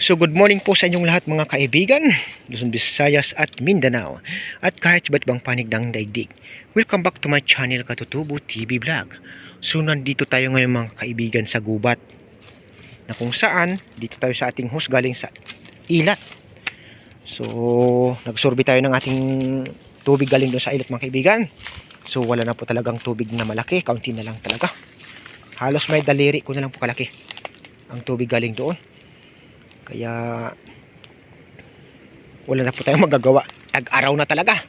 So good morning po sa inyong lahat mga kaibigan, Luzon, Visayas at Mindanao at kahit iba't ibang panig ng daigdig. Welcome back to my channel Katutubo TV Vlog. So nandito tayo ngayon mga kaibigan sa gubat na kung saan dito tayo sa ating host galing sa ilat. So nagsurvey tayo ng ating tubig galing doon sa ilat mga kaibigan. So wala na po talagang tubig na malaki, kaunti na lang talaga. Halos may daliri ko na lang po kalaki ang tubig galing doon. Kaya wala na po tayong magagawa. Tag-araw na talaga.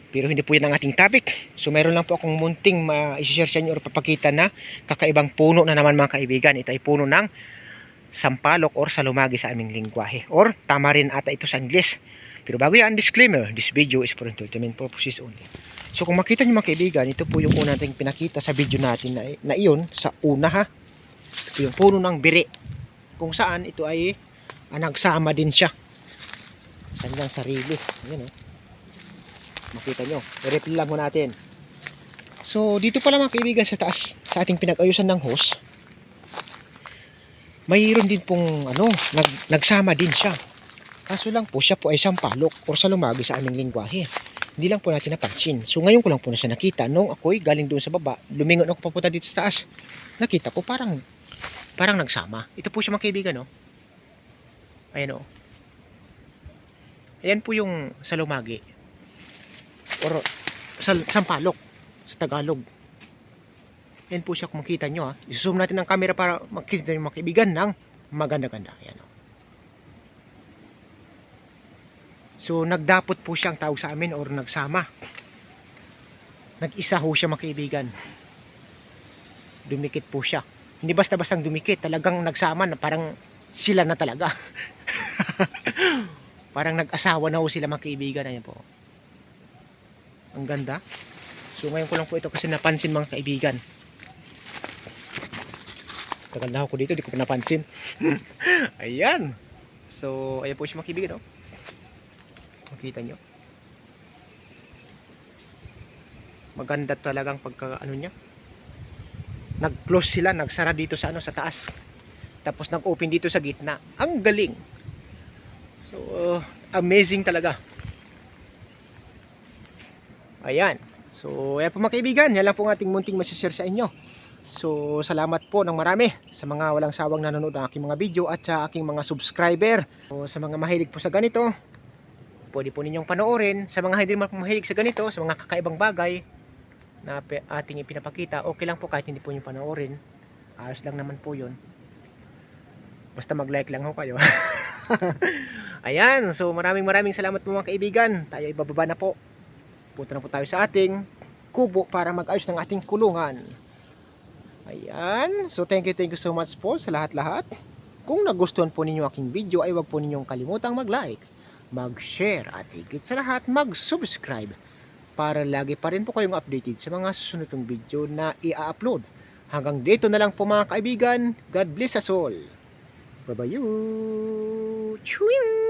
Pero hindi po yan ang ating topic. So mayroon lang po akong munting ma-share sa inyo o papakita na kakaibang puno na naman mga kaibigan. Ito ay puno ng sampalok or salumagi sa aming lingwahe. Or tama rin ata ito sa English. Pero bago yan, disclaimer, this video is for entertainment purposes only. So kung makita nyo mga kaibigan, ito po yung una nating pinakita sa video natin na iyon sa una ha. Ito yung puno ng biri. Kung saan ito ay nagsama din siya sa kanyang sarili. Ayan, makita nyo, i-refill lang mo natin. So dito pala mga kaibigan sa taas sa ating pinag-ayusan ng hose, mayroon din pong nagsama din siya. Kaso lang po siya po ay sampalok or salumagi sa aming lingwahe. Hindi lang po natin napansin. So ngayon ko lang po na siya nakita. Nung ako'y galing doon sa baba, lumingon ako papunta dito sa taas, nakita ko parang nagsama. Ito po siya mga kaibigan, no? Ayan o. Ayan po yung salumagi. Or sampalok sa Tagalog. Ayan po siya kung makita nyo ha. I-zoom natin ang camera para makita nyo mga kaibigan ng maganda-ganda. Ayan o. So nagdapot po siya ang tawag sa amin or nagsama. Nag-isa ho siya mga kaibigan. Dumikit po siya. Hindi basta-bastang dumikit. Talagang nagsama na parang sila na talaga. Parang nag-asawa na ho sila mga kaibigan. Ayan po. Ang ganda. So ngayon ko lang po ito kasi napansin mga kaibigan. Tagal na ako dito, di ko pa napansin. Ayan. So ayan po siya mga kaibigan. Makita nyo. Maganda talagang pagka niya. Nag-close sila, nagsara dito sa sa taas. Tapos nag-open dito sa gitna. Ang galing. So, amazing talaga. Ayan. So, ayan po mga kaibigan. Yan lang po ang ating munting masashare sa inyo. So, salamat po ng marami sa mga walang sawang nanonood ng aking mga video at sa aking mga subscriber. So, sa mga mahilig po sa ganito, pwede po ninyong panoorin. Sa mga hindi mahilig sa ganito, sa mga kakaibang bagay na ating ipinapakita, okay lang po kahit hindi po nyo panoorin. Ayos lang naman po yun. Basta mag-like lang ho kayo. Ayan, so maraming salamat po mga kaibigan. Tayo ibababa na po. Punta na po tayo sa ating kubo para mag-ayos ng ating kulungan. Ayan, so thank you so much po sa lahat-lahat. Kung nagustuhan po ninyo aking video ay wag po ninyong kalimutang mag-like, mag-share at higit sa lahat mag-subscribe para lagi pa rin po kayong updated sa mga susunod kong video na i-upload. Hanggang dito na lang po mga kaibigan. God bless us all. Bye-bye. Chewing!